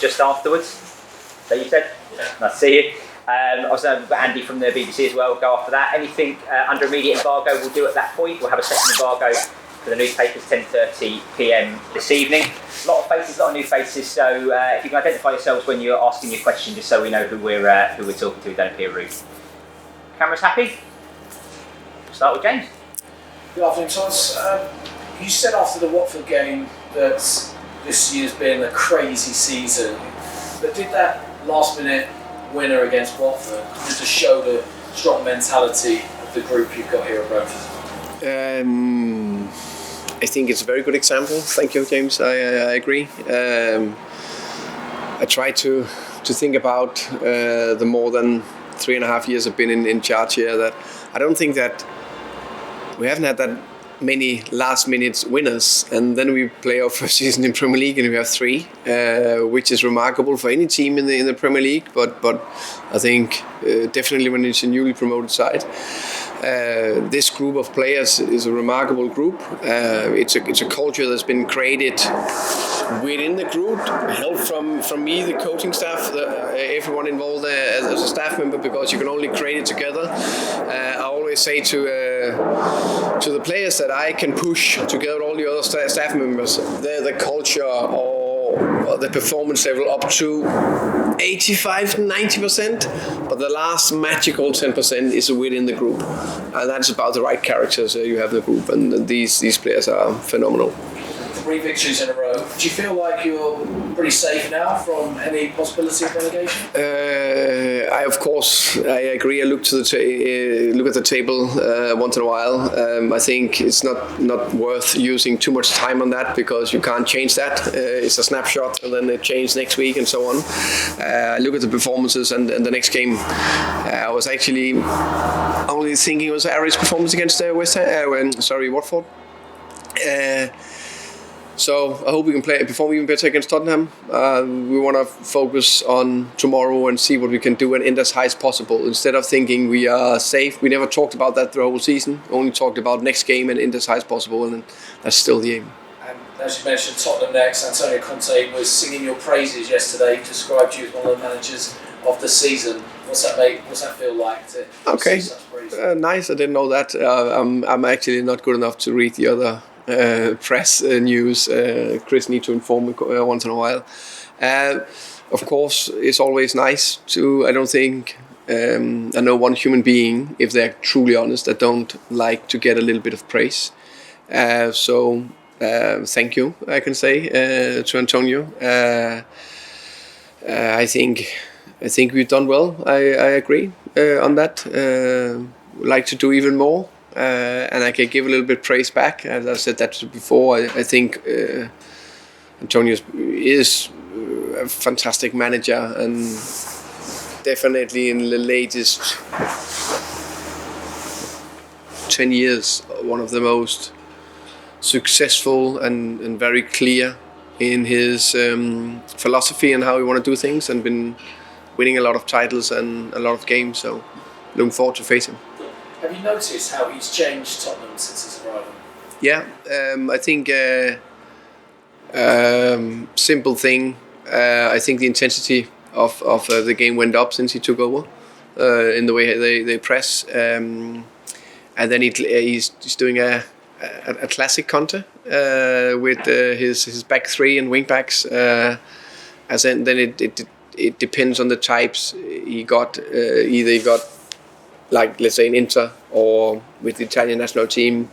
just afterwards. That you said? Yeah. Nice to see you. Also, we've got Andy from the BBC as well. Go after that. Anything under immediate embargo we'll do at that point. We'll have a second embargo for the newspapers 10:30 p.m. this evening. A lot of faces, a lot of new faces. So if you can identify yourselves when you're asking your question, just so we know who we're talking to, don't appear rude. Cameras happy? We'll start with James. Good afternoon, Thomas. You said after the Watford game that this year's been a crazy season, but did that last-minute winner against Watford just show the strong mentality of the group you've got here at Brentford? I think it's a very good example. Thank you, James. I agree. I try to think about the more than 3.5 years I've been in charge here, that I don't think that we haven't had that many last-minute winners, and then we play our first season in Premier League and we have 3, which is remarkable for any team in the Premier League. But I think definitely when it's a newly promoted side, this group of players is a remarkable group. It's a culture that's been created within the group, help from me, the coaching staff, everyone involved as a staff member, because you can only create it together. I always say to the players that I can push together all the other staff members, the culture or the performance level up to 85-90%, but the last magical 10% is within the group, and that's about the right characters you have in the group, and these players are phenomenal. 3 victories in a row. Do you feel like you're pretty safe now from any possibility of relegation? I agree. I look at the table once in a while. I think it's not worth using too much time on that, because you can't change that. It's a snapshot, and then it changes next week and so on. I look at the performances, and the next game I was actually only thinking it was Erik's performance against Watford. So I hope we can perform even better against Tottenham. We want to focus on tomorrow and see what we can do and end as high as possible. Instead of thinking we are safe, we never talked about that the whole season. Only talked about next game and end as high as possible, and that's still the aim. And as you mentioned, Tottenham next. Antonio Conte was singing your praises yesterday. He described you as one of the managers of the season. What's that feel like to see such praise? Nice. I didn't know that. I'm actually not good enough to read the other press news. Chris needs to inform me once in a while. Of course, it's always nice to. I don't think I know one human being, if they're truly honest, that don't like to get a little bit of praise. So thank you, I can say to Antonio. I think we've done well. I agree on that. Like to do even more. And I can give a little bit praise back. As I said that before, I think Antonio is a fantastic manager, and definitely in the latest 10 years, one of the most successful and very clear in his philosophy and how he want to do things, and been winning a lot of titles and a lot of games. So looking forward to face him. Have you noticed how he's changed Tottenham since his arrival? Yeah, I think simple thing. I think the intensity of the game went up since he took over in the way they press, and then he's doing a classic Conte with his back 3 and wing backs. As then it depends on the types he got. Either he got, like, let's say in Inter or with the Italian national team,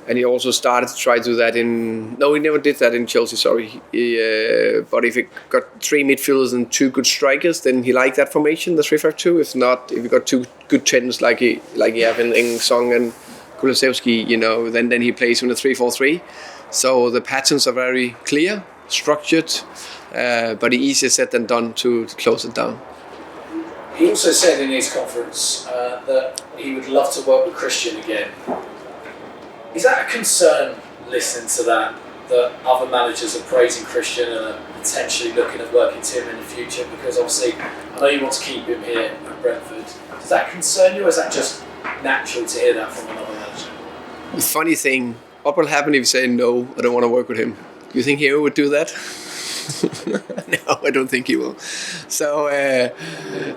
and he also started to try to do that he never did that in Chelsea, sorry. But if he got 3 midfielders and 2 good strikers, then he liked that formation, the 3-5-2. If not, if he got 2 good tens like he have in Heung and Kulsevski, then he plays in a 3-4-3. So the patterns are very clear, structured, but easier said than done to close it down. He also said in his conference that he would love to work with Christian again. Is that a concern, listening to that other managers are praising Christian and are potentially looking at working to him in the future? Because obviously, I know you want to keep him here at Brentford. Does that concern you, or is that just natural to hear that from another manager? The funny thing, what will happen if you say, no, I don't want to work with him? Do you think he would do that? No, I don't think he will. So,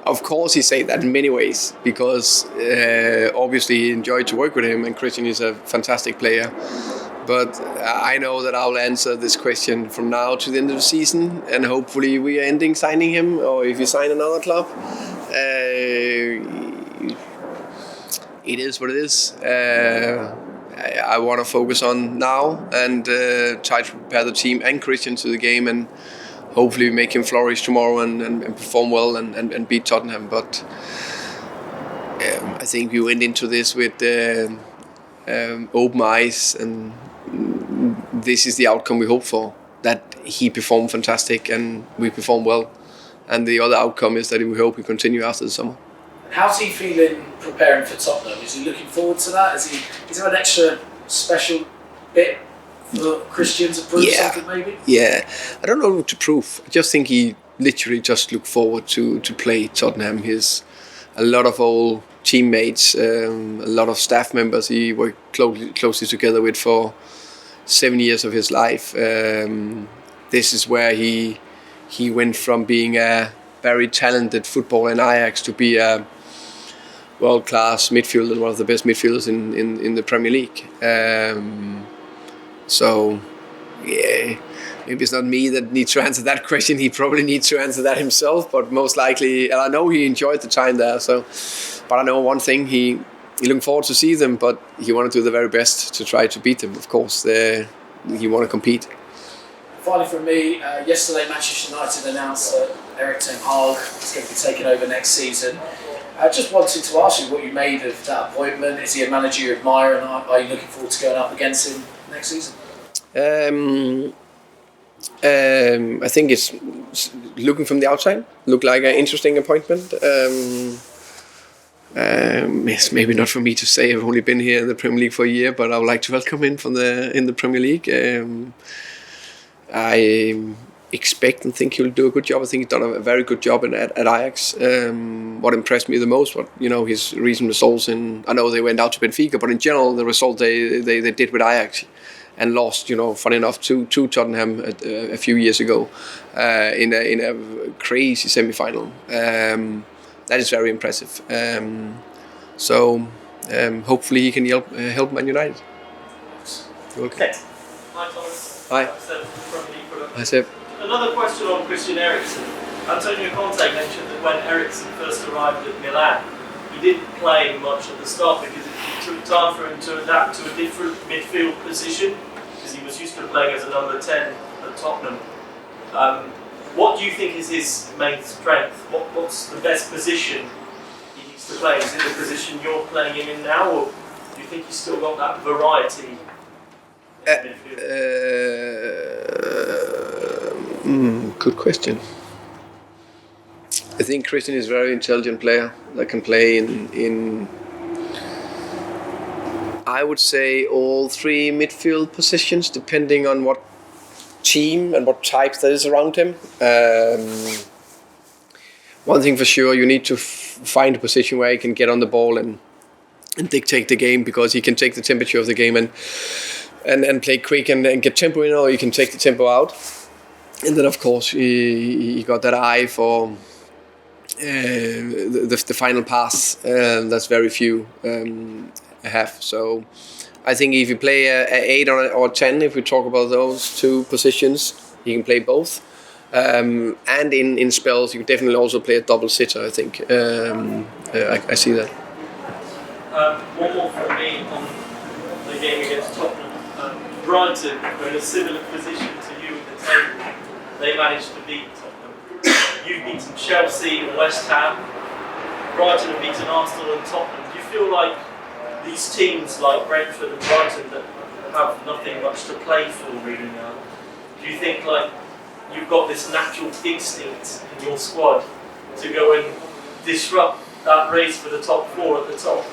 of course, he say that in many ways because obviously he enjoyed to work with him, and Christian is a fantastic player. But I know that I'll answer this question from now to the end of the season, and hopefully we are ending signing him, or if you sign another club. It is what it is. I want to focus on now and try to prepare the team and Christian to the game, and hopefully make him flourish tomorrow and perform well and beat Tottenham. But I think we went into this with open eyes, and this is the outcome we hope for, that he performed fantastic and we perform well. And the other outcome is that we hope we continue after the summer. How's he feeling preparing for Tottenham? Is he looking forward to that? Is there an extra special bit for Christian to prove something maybe? Yeah, I don't know what to prove. I just think he literally just look forward to play Tottenham. He's a lot of old teammates, a lot of staff members he worked closely together with for 7 years of his life. This is where he went from being a very talented footballer in Ajax to be a world-class midfielder, one of the best midfielders in the Premier League. So, yeah, maybe it's not me that needs to answer that question. He probably needs to answer that himself, but most likely, and I know he enjoyed the time there. So, but I know one thing, he looking forward to see them, but he want to do the very best to try to beat them. Of course, he want to compete. Finally from me, yesterday Manchester United announced that Eriksen is going to be taking over next season. I just wanted to ask you what you made of that appointment. Is he a manager you admire, and are you looking forward to going up against him next season? I think it's looking from the outside, look like an interesting appointment. It's maybe not for me to say. I've only been here in the Premier League for a year, but I would like to welcome him in the Premier League. I expect and think he'll do a good job. I think he's done a very good job at Ajax. What impressed me the most was his recent results I know they went out to Benfica, but in general the result they did with Ajax and lost, funny enough, to Tottenham a few years ago in a crazy semi-final. That is very impressive. So hopefully he can help Man United. Okay. Hi Thomas. Hi. Hi Seb. Another question on Christian Eriksen. Antonio Conte mentioned that when Eriksen first arrived at Milan, he didn't play much at the start because it took time for him to adapt to a different midfield position, because he was used to playing as a number 10 at Tottenham. What do you think is his main strength? What's the best position he needs to play? Is it the position you're playing him in now, or do you think he's still got that variety? Good question. I think Christian is a very intelligent player that can play in I would say all three midfield positions, depending on what team and what types that is around him. One thing for sure, you need to find a position where he can get on the ball and dictate the game, because he can take the temperature of the game and play quick and get tempo in, or you can take the tempo out. And then of course he got that eye for the final pass. That's very few have. So I think if you play a 8 or 10, if we talk about those two positions, he can play both. And in spells, you can definitely also play a double sitter, I think. I see that. One more from me on the game against Tottenham. Brighton were in a similar position to you at the table. They managed to beat Tottenham. You've beaten Chelsea and West Ham. Brighton have beaten Arsenal and Tottenham. Do you feel like these teams like Brentford and Brighton that have nothing much to play for really now, do you think like you've got this natural instinct in your squad to go and disrupt that race for the top 4 at the top?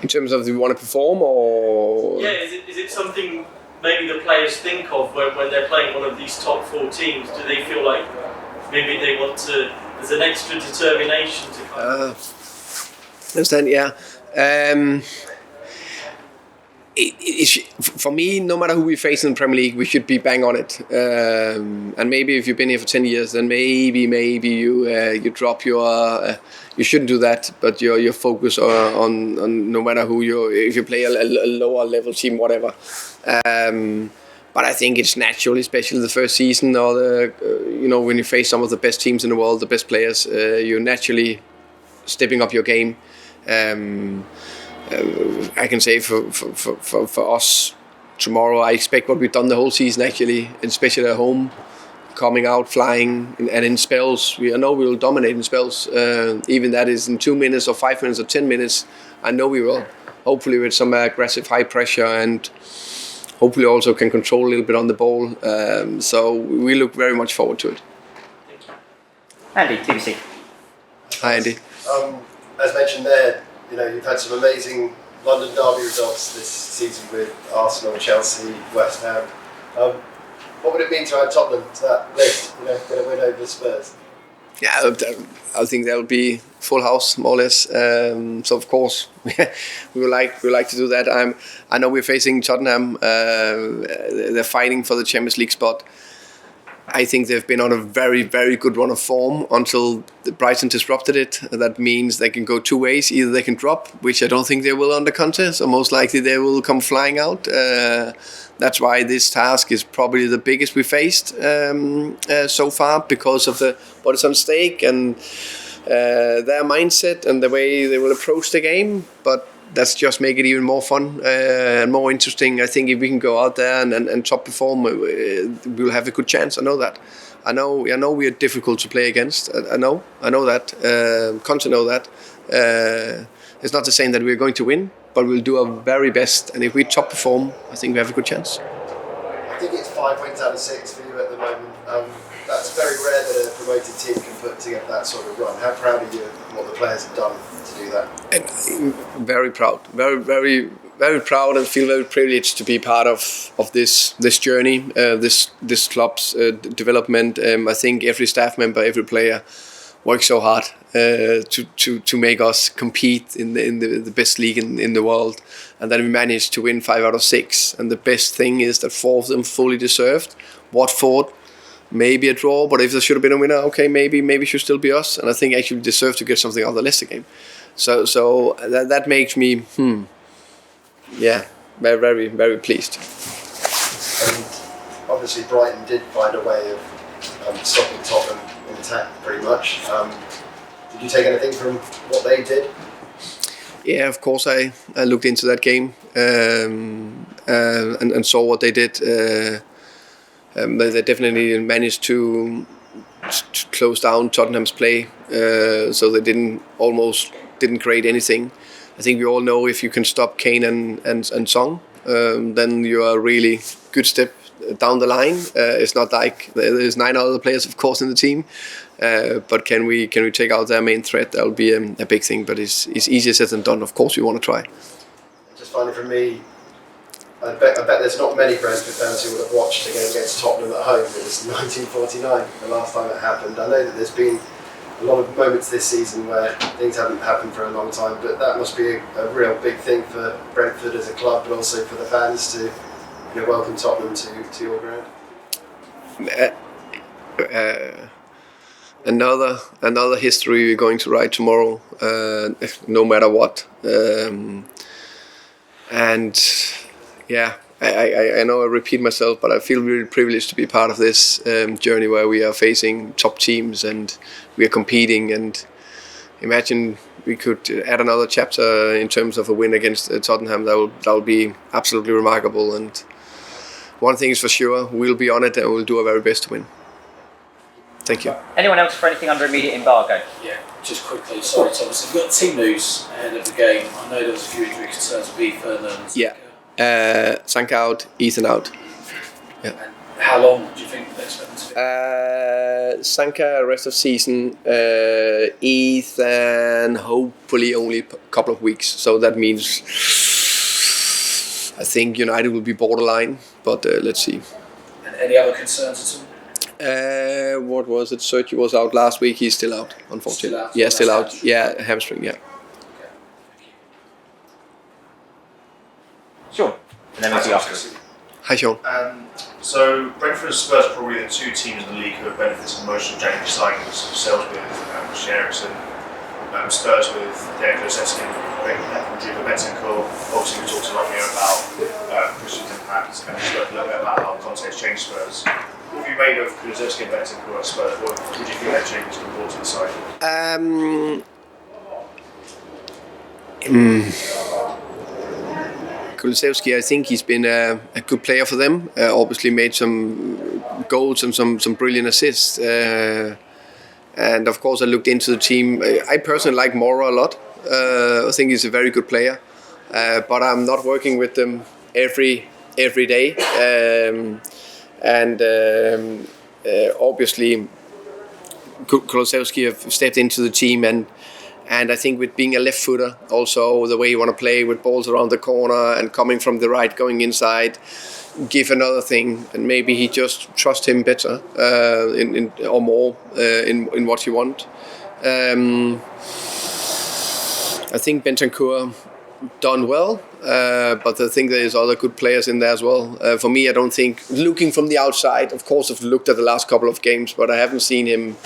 In terms of do you want to perform, or? Yeah, is it something maybe the players think of when they're playing one of these top 4 teams? Do they feel like maybe they want to, there's an extra determination to kind of... Understand, yeah. For me, no matter who we face in the Premier League, we should be bang on it. And maybe if you've been here for 10 years, then maybe you drop your. You shouldn't do that, but your focus on no matter who if you play a lower level team, whatever. But I think it's natural, especially the first season, or when you face some of the best teams in the world, the best players, you're naturally stepping up your game. I can say for us tomorrow, I expect what we've done the whole season actually, especially at home, coming out, flying, and in spells. I know we will dominate in spells. Even that is in 2 minutes or 5 minutes or 10 minutes. I know we will. Hopefully with some aggressive, high pressure, and hopefully also can control a little bit on the ball. So we look very much forward to it. Andy, TBC. Hi, Andy. As mentioned there, you've had some amazing London derby results this season with Arsenal, Chelsea, West Ham. What would it mean to add Tottenham to that list? Get a win over Spurs. Yeah, I think that will be full house more or less. So of course we would like to do that. I know we're facing Tottenham. They're fighting for the Champions League spot. I think they've been on a very, very good run of form until Brighton disrupted it. That means they can go two ways. Either they can drop, which I don't think they will under Conte, so most likely they will come flying out. That's why this task is probably the biggest we faced so far, because of what is on stake and their mindset and the way they will approach the game. But that's just make it even more fun and more interesting. I think if we can go out there and top perform, we'll have a good chance. I know that. I know we are difficult to play against. I know that. Conte know that. It's not the same that we're going to win, but we'll do our very best. And if we top perform, I think we have a good chance. I think it's 5 wins out of 6 for you at the moment. That's very rare that a promoted team can put together that sort of run. How proud are you of what the players have done to do that? And very proud, very, very proud, and feel very privileged to be part of this journey, this club's development. I think every staff member, every player works so hard to make us compete in the best league in the world, and then we managed to win 5 out of 6. And the best thing is that 4 of them fully deserved. Watford, maybe a draw, but if there should have been a winner, okay, maybe it should still be us. And I think actually we deserve to get something out of the Leicester game. So that makes me, very, very, very pleased. And obviously Brighton did find a way of stopping Tottenham in attack pretty much. Did you take anything from what they did? Yeah, of course I looked into that game and saw what they did. They definitely managed to close down Tottenham's play, so they didn't create anything. I think we all know if you can stop Kane and Son, then you are a really good step down the line. It's not like there's 9 other players, of course, in the team, but can we take out their main threat? That will be a big thing, but it's easier said than done. Of course, we want to try. Just finally from me, I bet there's not many Brentford fans who would have watched a game against Tottenham at home. It was 1949, the last time it happened. I know that there's been a lot of moments this season where things haven't happened for a long time, but that must be a real big thing for Brentford as a club, but also for the fans to welcome Tottenham to your ground. Another history we're going to write tomorrow, no matter what. And yeah, I know I repeat myself, but I feel really privileged to be part of this journey where we are facing top teams and we are competing. And imagine we could add another chapter in terms of a win against Tottenham. That will be absolutely remarkable. And one thing is for sure, we'll be on it and we'll do our very best to win. Thank you. Anyone else for anything under immediate embargo? Yeah, just quickly. Sorry, Thomas. We've got team news ahead of the game. I know there was a few injury concerns with Ethan and Zanka. Yeah. Zanka out, Ethan out. Yeah. And how long do you think they expect them to be? Zanka rest of season. Ethan hopefully only a couple of weeks. So that means I think United will be borderline, but let's see. And any other concerns at all? What was it? Sergi was out last week. He's still out, unfortunately. Still out? Yeah, still out. Yeah, hamstring. Yeah. Okay. Thank you. Sure. Hi, Sean. So Brentford and Spurs are probably the two teams in the league who have benefited most from January signings. Sales with Eriksen, Spurs with Kulsevski and Bentacur. Obviously, we talked a lot here about Christian's impact, and we spoke a little bit about how Conte has changed Spurs. What have you made of Kulsevski and Bentacur at Spurs? What do you think their changes can brought to the side? Kulsevski, I think he's been a good player for them. Obviously made some goals and some brilliant assists. And of course I looked into the team. I personally like Mora a lot. I think he's a very good player. But I'm not working with them every day. Obviously Kulsevski have stepped into the team and I think with being a left footer, also the way you want to play with balls around the corner and coming from the right, going inside, give another thing, and maybe he just trust him better or more in what he want. I think Bentacur done well, but I think there's other good players in there as well. For me, I don't think, looking from the outside, of course I've looked at the last couple of games, but I haven't seen him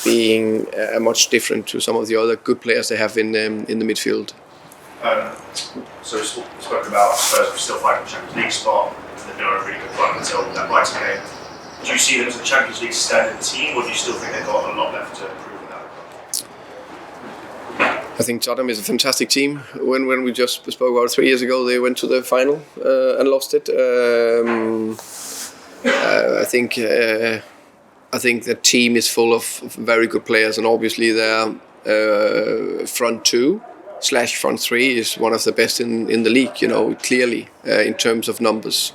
being much different to some of the other good players they have in the midfield. So we spoke about Spurs still fighting the Champions League spot. They've been on a really good run until that Brighton game. Do you see them as a Champions League standard team, or do you still think they've got a lot left to improve in that? I think Tottenham is a fantastic team. When we just spoke about 3 years ago, they went to the final and lost it. I think the team is full of very good players, and obviously their front two / front three is one of the best in the league, clearly in terms of numbers.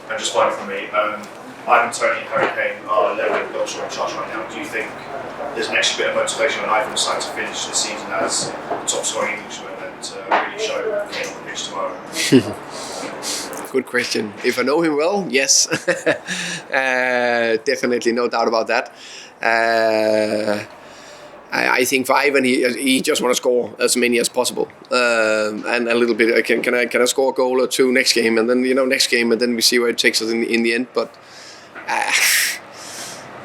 And just one from me, Ivan, Toney and Harry Kane are level goal scoring charts right now. Do you think there's an extra bit of motivation on Ivan's side to finish the season as the top scoring Englishman and to really show Kane on the pitch tomorrow? Good question. If I know him well, yes. Definitely, no doubt about that. I think for Ivan, he just want to score as many as possible, and a little bit. Can I score a goal or two next game, and then next game, and then we see where it takes us in the end. But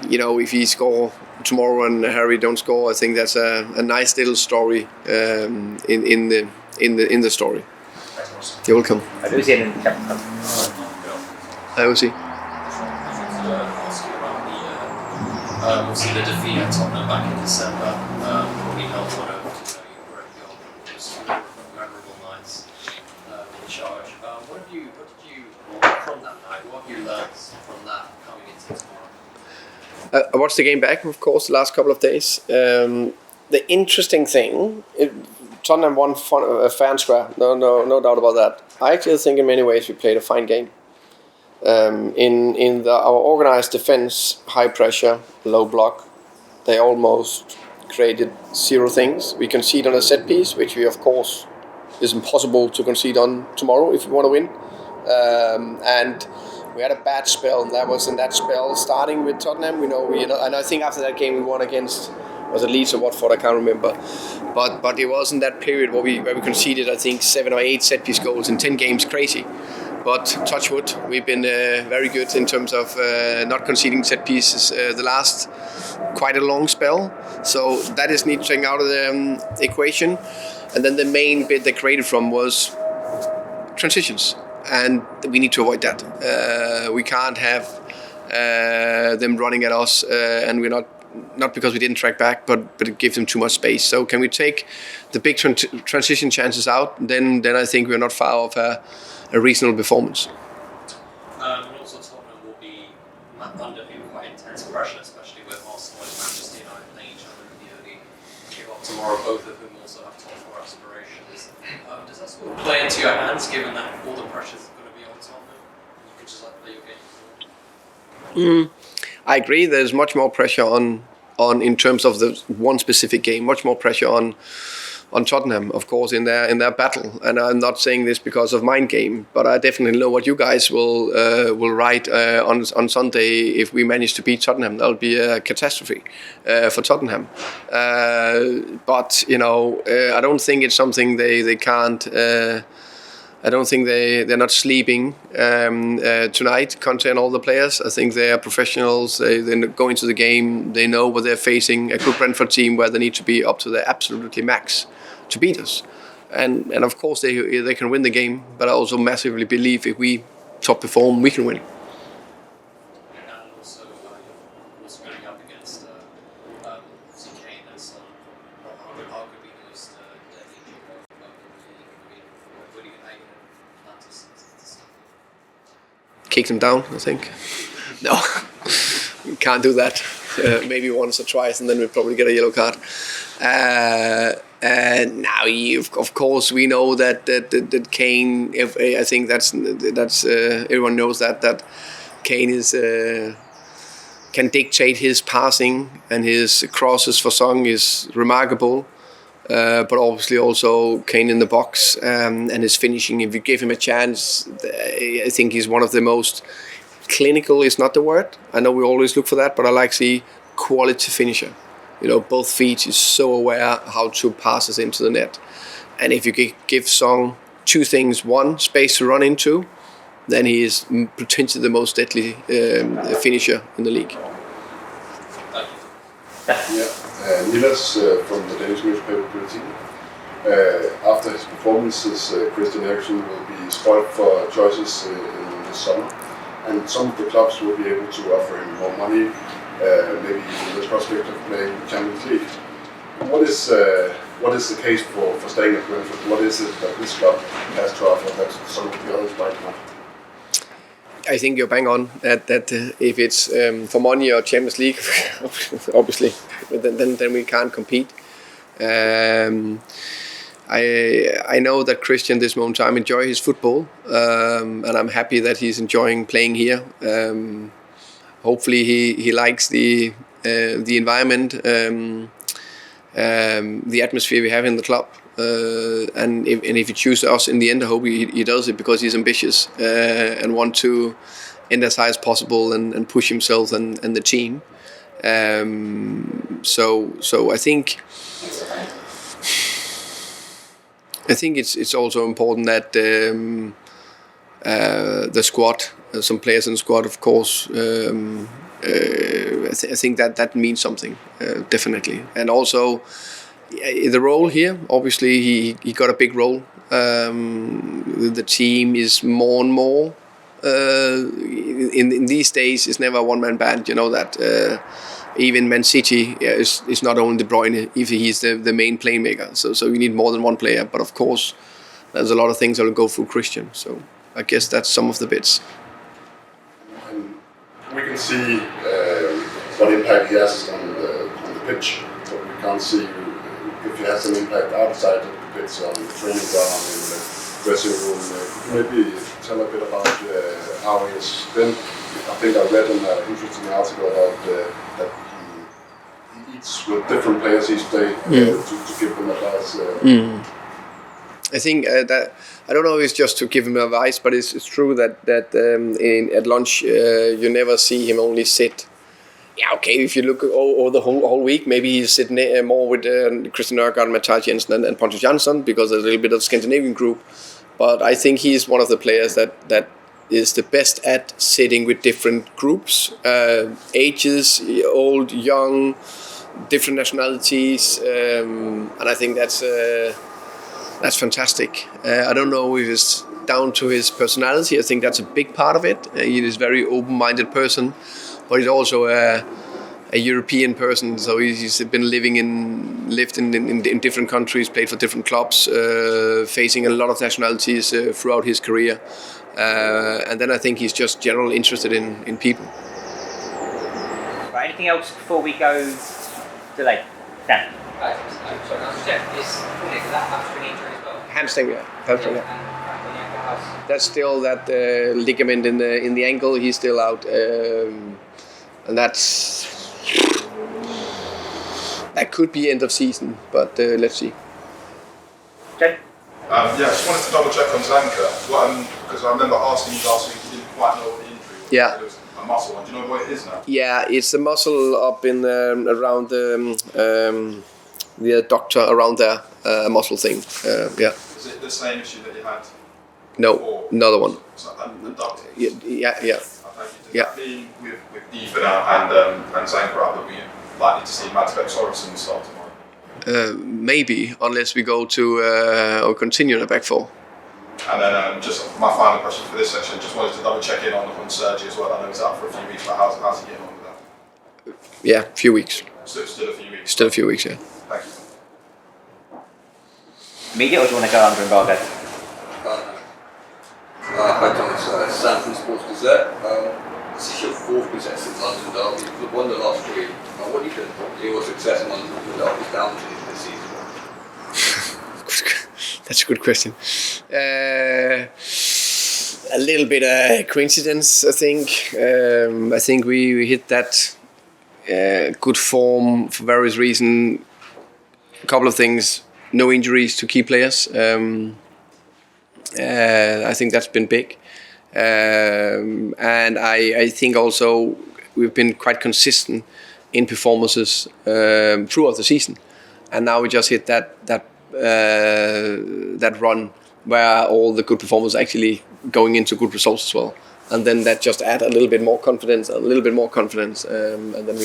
if he score tomorrow and Harry don't score, I think that's a nice little story in the story. You're welcome. I do see it in the Champions I will see. Obviously the defeat at Tottenham back in December probably held one over to you were on those memorable nights in charge. What did you from that night? What have you learned from that coming into tomorrow? I watched the game back, of course, the last couple of days. The interesting thing, Tottenham won fair and square, no doubt about that. I actually think in many ways we played a fine game. Our organised defence, high pressure, low block, they almost created zero things. We concede on a set piece, which we of course is impossible to concede on tomorrow if we want to win. And we had a bad spell, and that was in that spell starting with Tottenham. And I think after that game we won against, was it Leeds or Watford, I can't remember. But it was in that period where we conceded, I think, 7 or 8 set piece goals in 10 games, crazy. But touch wood, we've been very good in terms of not conceding set pieces the last quite a long spell. So that is need to take out of the equation. And then the main bit they created from was transitions. And we need to avoid that. We can't have them running at us, and we're not because we didn't track back, but it gives them too much space. So can we take the big transition chances out? Then I think we're not far off a reasonable performance. Also Tottenham will be under quite intense pressure, especially with Arsenal and Manchester United playing each other in the early kick-off tomorrow, both of whom also have top 4 aspirations. Does that sort of play into your hands, given that all the pressure is going to be on Tottenham? You can just play your game. I agree. There's much more pressure on in terms of the one specific game. Much more pressure on Tottenham, of course, in their battle. And I'm not saying this because of mind game, but I definitely know what you guys will write on Sunday if we manage to beat Tottenham. That'll be a catastrophe for Tottenham. But I don't think it's something they can't I don't think they're not sleeping tonight, Conte and all the players. I think they are professionals. They go into the game. They know what they're facing. A good Brentford team where they need to be up to their absolutely max to beat us. And of course they can win the game. But I also massively believe if we top perform, we can win. And also, also going up against Kane and Son, arguably the most deadly duo of the league. What do you think plan to stop? Kick them down, I think. No, we can't do that. Maybe once or twice, and then we'll probably get a yellow card. Now, of course, we know that Kane. I think that's everyone knows that Kane is can dictate his passing, and his crosses for Song is remarkable. But obviously also Kane in the box and his finishing. If you give him a chance, I think he's one of the most clinical. Is not the word. I know we always look for that, but I like to see quality finisher. You know, both feet is so aware how to pass us into the net. And if you give Song two things: one, space to run into, then he is potentially the most deadly finisher in the league. Nilas from the Danish newspaper Bulletin. After his performances, Christian Eriksen will be spoiled for choices in the summer, and some of the clubs will be able to offer him more money, maybe even the prospect of playing Champions League. What is the case for staying at Brentford? What is it that this club has to offer that some of the others might not? I think you're bang on that if it's for money or Champions League, obviously, then we can't compete. I know that Christian this moment in time enjoy his football, and I'm happy that he's enjoying playing here. Hopefully he likes the environment, the atmosphere we have in the club. And if he chooses us in the end, I hope he does it because he's ambitious and want to end as high as possible and push himself and the team. So I think it's also important that the squad, some players in the squad, of course. I think that means something definitely, and also. The role here, obviously, he got a big role. The team is more and more. In these days, it's never a one-man band. You know that. Even Man City is not only De Bruyne, if he's the main playmaker. So you need more than one player. But of course, there's a lot of things that will go through Christian. So I guess that's some of the bits. And we can see what impact he has on the pitch, but we can't see. If he has an impact outside of the pitch on the training ground, in the dressing room, maybe tell a bit about how he has been. I think I read an interesting article about that he eats with different players each day to give them advice. I think that I don't know if it's just to give him advice, but it's true that at lunch you never see him only sit. Yeah, okay, if you look over the whole week, maybe he's sitting more with Christian Eriksen, Matthijs Jensen and Pontus Jansson because there's a little bit of Scandinavian group. But I think he's one of the players that is the best at sitting with different groups, ages, old, young, different nationalities, and I think that's fantastic. I don't know if it's down to his personality. I think that's a big part of it. He is a very open-minded person. But he's also a European person, so he's been lived in different countries, played for different clubs, facing a lot of nationalities throughout his career. And then I think he's just generally interested in people. Right, anything else before we go delay? Dan? Sorry, can I just check, is that hamstring injury as well? Hamstring, yeah. Hamstring, yeah. That's still that ligament in the ankle. He's still out. And that could be end of season, but let's see. Okay. I just wanted to double check on Zanka, because I remember asking you last week, you didn't quite know what the injury was. Yeah. It was a muscle one. Do you know what it is now? Yeah, it's a muscle up in around the adductor around there, muscle thing. Yeah. Is it the same issue that you had No, another one. So, the Derby. Yeah. Does that mean with Ethan out and Zanka out that we're likely to see Sorensen start tomorrow? Maybe, unless we go to or continue in a back four. And then just my final question for this section, just wanted to double check in on Sergi as well. I know he's out for a few weeks, but how's he getting on with that? Yeah, a few weeks. Still a few weeks? Still a few weeks, yeah. Thank you. Immediate, or do you want to go under embargo? Hi Thomas, Sam from Sports Gazette. This is your fourth possessive London derby. You've won the last three. What do you think your success in London derby is down to this season? That's a good question. A little bit of coincidence, I think. I think we hit that good form for various reasons. A couple of things. No injuries to key players. I think that's been big. And I think also we've been quite consistent in performances throughout the season. And now we just hit that run where all the good performers actually going into good results as well. And then that just add a little bit more confidence, and then we're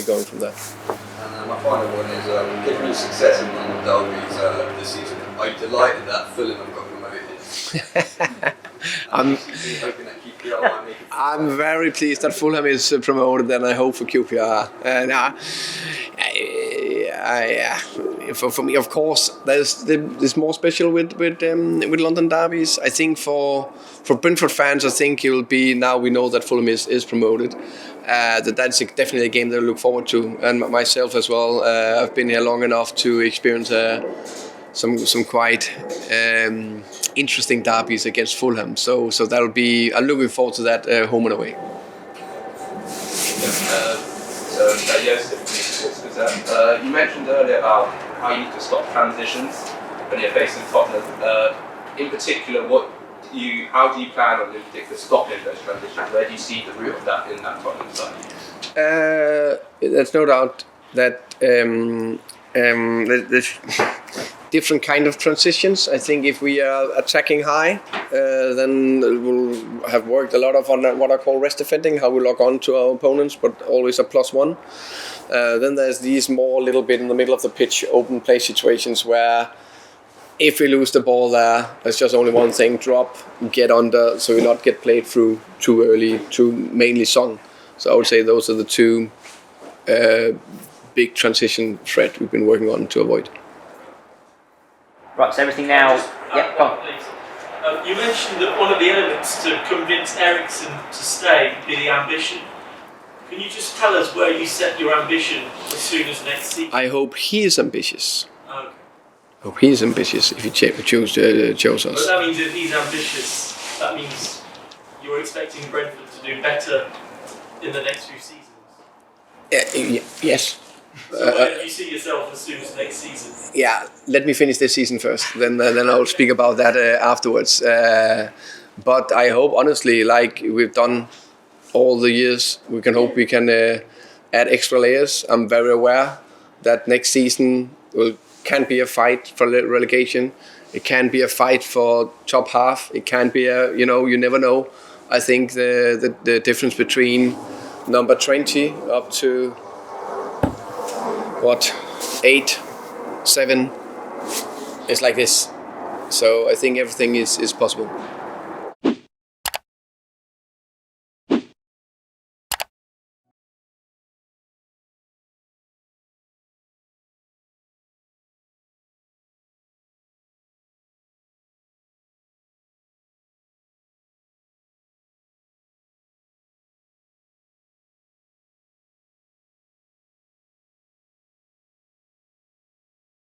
going from there. And my final one is, given your success in London derbies this season, are you delighted that Fulham have got promoted? I'm very pleased that Fulham is promoted, and I hope for QPR. For me, of course, there's more special with London derbies. I think for Brentford fans, I think it will be, now we know that Fulham is promoted. That's definitely a game that I look forward to, and myself as well. I've been here long enough to experience some quite interesting derbies against Fulham. So that'll be. I'm looking forward to that home and away. You mentioned earlier about how you need to stop transitions when you're facing Tottenham. In particular, how do you plan on in particular stopping those transitions? Where do you see the root of that in that Tottenham side? There's no doubt that there's different kind of transitions. I think if we are attacking high, then we'll have worked a lot on what I call rest defending, how we lock on to our opponents, but always a +1. Then there's these more little bit in the middle of the pitch open play situations where if we lose the ball there's just only one thing: drop, get under, so we not get played through too early, too mainly Song. So I would say those are the two big transition threat we've been working on to avoid. Right, so everything now. Yeah, come on. Please. You mentioned that one of the elements to convince Eriksen to stay would be the ambition. Can you just tell us where you set your ambition as soon as next season? I hope he is ambitious. Okay. I hope he is ambitious if he chose us. But that means if he's ambitious, that means you're expecting Brentford to do better in the next few seasons. Yes. So where do you see yourself as soon as next season? Yeah, let me finish this season first. Then I'll speak about that afterwards. But I hope, honestly, like we've done all the years, we can hope we can add extra layers. I'm very aware that next season can be a fight for relegation. It can be a fight for top half. It can be you never know. I think the difference between number 20 up to 8, 7 is like this. So I think everything is possible.